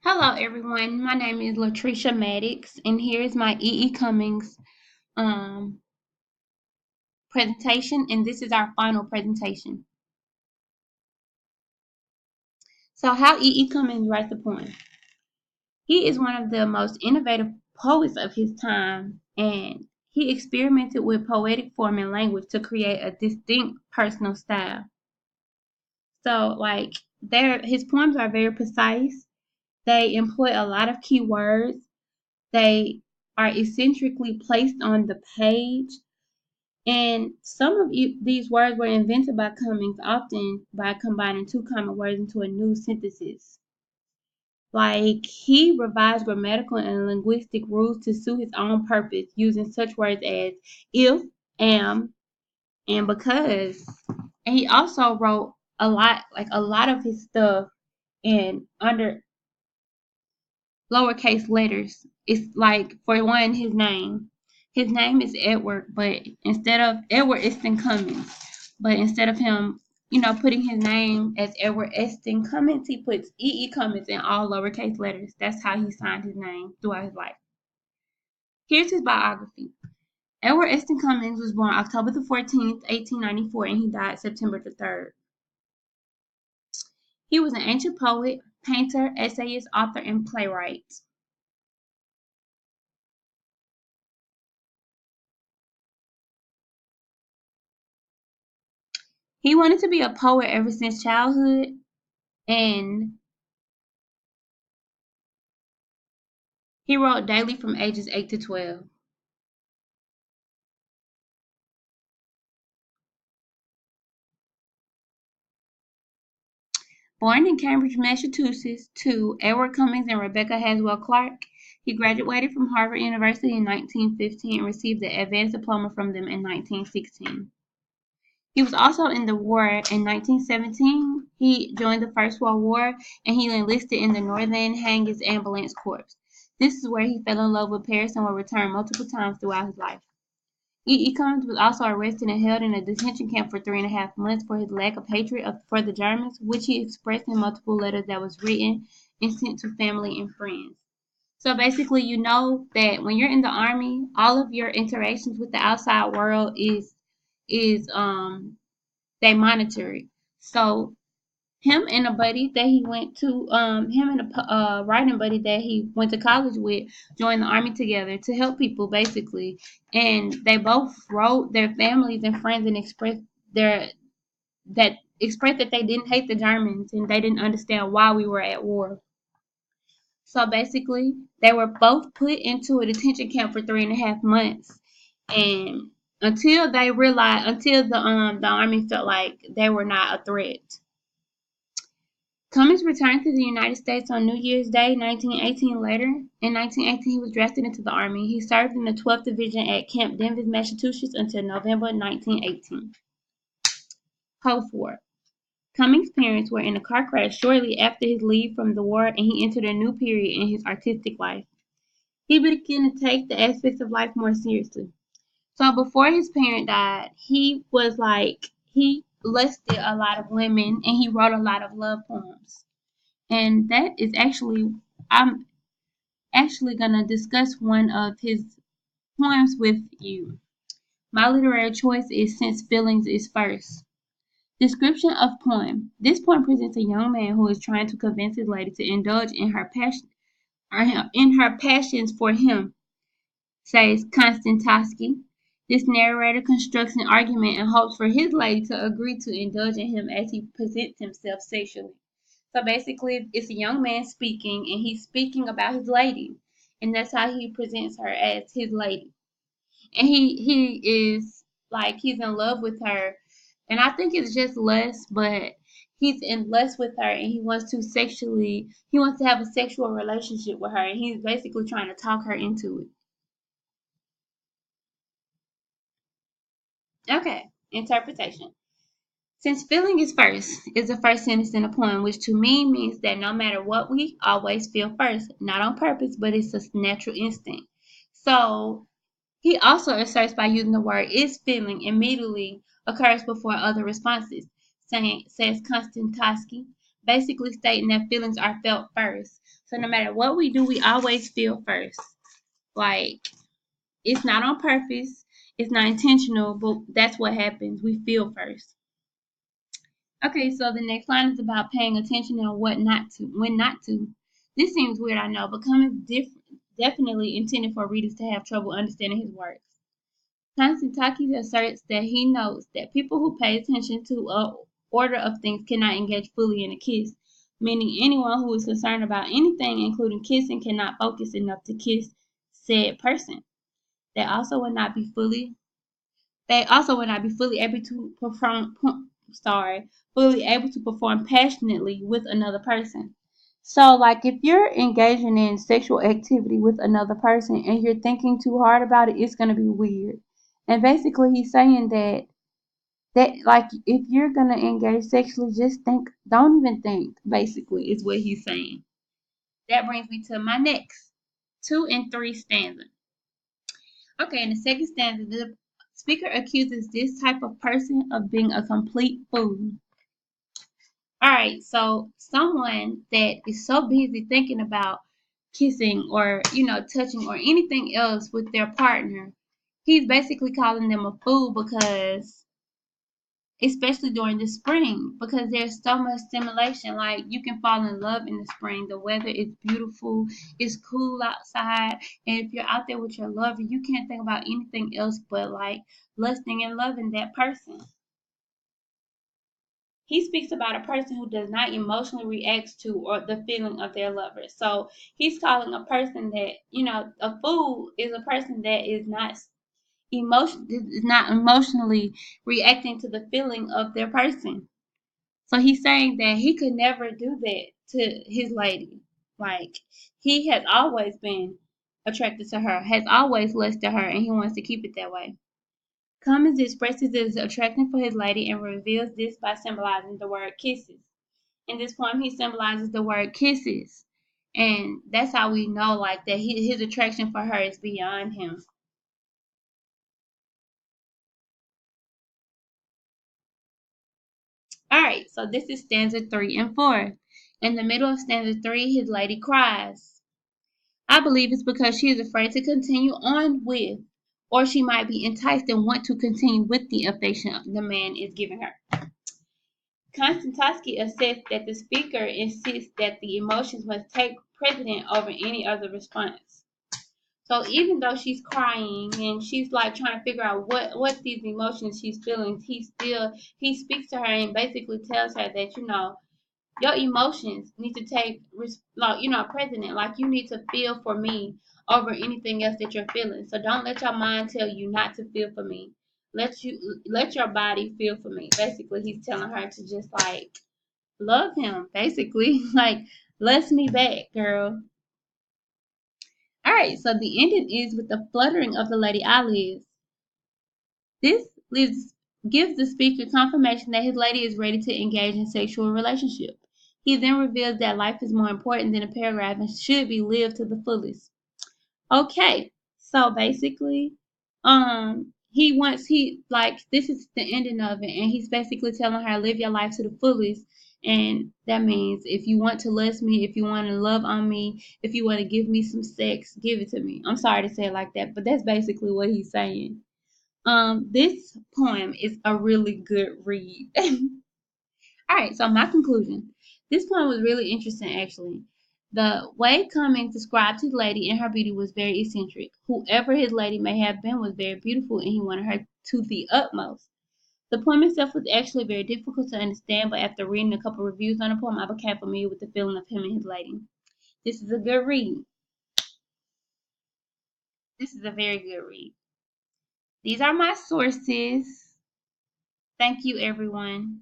Hello, everyone. My name is Latricia Maddox, and here is my E. E. Cummings um, presentation, and this is our final presentation. So, how E. E. Cummings writes a poem? He is one of the most innovative poets of his time, and he experimented with poetic form and language to create a distinct personal style. So, his poems are very precise. They employ a lot of key words. They are eccentrically placed on the page. And some of these words were invented by Cummings, often by combining two common words into a new synthesis. Like he revised grammatical and linguistic rules to suit his own purpose, using such words as if, am, and because. And he also wrote a lot of his stuff in under lowercase letters. It's like, for one, his name. His name is Edward, but instead of Edward Eston Cummings, but instead of him, putting his name as Edward Eston Cummings, he puts E. E. Cummings in all lowercase letters. That's how he signed his name throughout his life. Here's his biography. Edward Eston Cummings was born October the 14th, 1894, and he died September the 3rd. He was an ancient poet, painter, essayist, author, and playwright. He wanted to be a poet ever since childhood, and he wrote daily from ages 8 to 12. Born in Cambridge, Massachusetts, to Edward Cummings and Rebecca Haswell Clark, he graduated from Harvard University in 1915 and received the advanced diploma from them in 1916. He was also in the war in 1917. He joined the First World War and he enlisted in the Northern Hangars Ambulance Corps. This is where he fell in love with Paris and would return multiple times throughout his life. E. E. Cummings was also arrested and held in a detention camp for 3.5 months for his lack of hatred for the Germans, which he expressed in multiple letters that was written and sent to family and friends. So basically, you know that when you're in the army, all of your interactions with the outside world is they monitor it. So him and a buddy that he went to, him and a writing buddy that he went to college with, joined the army together to help people basically, and they both wrote their families and friends and their expressed that they didn't hate the Germans and they didn't understand why we were at war. So basically, they were both put into a detention camp for 3.5 months, and until the army felt like they were not a threat. Cummings returned to the United States on New Year's Day, 1918. Later, in 1918, he was drafted into the Army. He served in the 12th Division at Camp Denvis, Massachusetts until November 1918. Post-war. Cummings' parents were in a car crash shortly after his leave from the war, and he entered a new period in his artistic life. He began to take the aspects of life more seriously. So before his parent died, he lusted a lot of women and he wrote a lot of love poems. And that is I'm actually going to discuss one of his poems with you. My literary choice is Since Feelings is First. Description of poem. This poem presents a young man who is trying to convince his lady to indulge in her passions for him, says Konstantinsky. This narrator constructs an argument and hopes for his lady to agree to indulge in him as he presents himself sexually. So basically, it's a young man speaking, and he's speaking about his lady, and that's how he presents her as his lady. And he is like he's in love with her, and I think it's just lust, but he's in lust with her, and he wants to have a sexual relationship with her, and he's basically trying to talk her into it. Okay, interpretation. Since feeling is the first sentence in a poem, which to me means that no matter what, we always feel first, not on purpose, but it's a natural instinct. So he also asserts by using the word is feeling immediately occurs before other responses, says Konstantinsky. basically stating that feelings are felt first. So no matter what we do, we always feel first. Like, it's not on purpose, it's not intentional, but that's what happens. We feel first. Okay, so the next line is about paying attention and what not to, when not to. This seems weird, I know, but Cummings definitely intended for readers to have trouble understanding his works. Konstantakis asserts that he notes that people who pay attention to a order of things cannot engage fully in a kiss, meaning anyone who is concerned about anything, including kissing, cannot focus enough to kiss said person. They also would not be fully able to fully able to perform passionately with another person. So, like, if you're engaging in sexual activity with another person and you're thinking too hard about it, it's gonna be weird. And basically, he's saying that like if you're gonna engage sexually, just think, don't even think. Basically, is what he's saying. That brings me to my next 2 and 3 stanza. Okay, in the second stanza, the speaker accuses this type of person of being a complete fool. All right, so someone that is so busy thinking about kissing or, touching or anything else with their partner, he's basically calling them a fool because, especially during the spring, because there's so much stimulation. Like, you can fall in love in the spring. The weather is beautiful, it's cool outside, and if you're out there with your lover, you can't think about anything else but like lusting and loving that person. He speaks about a person who does not emotionally react to or the feeling of their lover. So he's calling a person that, a fool is a person that is not emotionally reacting to the feeling of their person. So he's saying that he could never do that to his lady. Like, he has always been attracted to her, has always lusted her, and he wants to keep it that way. Cummins expresses his attraction for his lady and reveals this by symbolizing the word kisses. In this poem, he symbolizes the word kisses. And that's how we know, like, that his attraction for her is beyond him. All right, so this is stanza 3 and 4. In the middle of stanza 3, his lady cries. I believe it's because she is afraid to continue on with, or she might be enticed and want to continue with the affection the man is giving her. Konstantinsky asserts that the speaker insists that the emotions must take precedence over any other response. So even though she's crying and she's like trying to figure out what these emotions she's feeling, he speaks to her and basically tells her that your emotions need to take precedent. Like, you need to feel for me over anything else that you're feeling. So don't let your mind tell you not to feel for me. Let your body feel for me. Basically, he's telling her to just like love him. Basically, like, bless me back, girl. All right, so the ending is with the fluttering of the lady eyelids. This gives the speaker confirmation that his lady is ready to engage in sexual relationship. He then reveals that life is more important than a paragraph and should be lived to the fullest. Okay, so basically, he like this is the ending of it, and he's basically telling her live your life to the fullest, and that means if you want to lust me, if you want to love on me, if you want to give me some sex, give it to me. I'm sorry to say it like that, but that's basically what he's saying. This poem is a really good read. All right, so my conclusion. This poem was really interesting, actually. The way Cummings described his lady and her beauty was very eccentric. Whoever his lady may have been was very beautiful, and he wanted her to the utmost. The poem itself was actually very difficult to understand, but after reading a couple reviews on the poem, I became familiar with the feeling of him and his lady. This is a good read. This is a very good read. These are my sources. Thank you, everyone.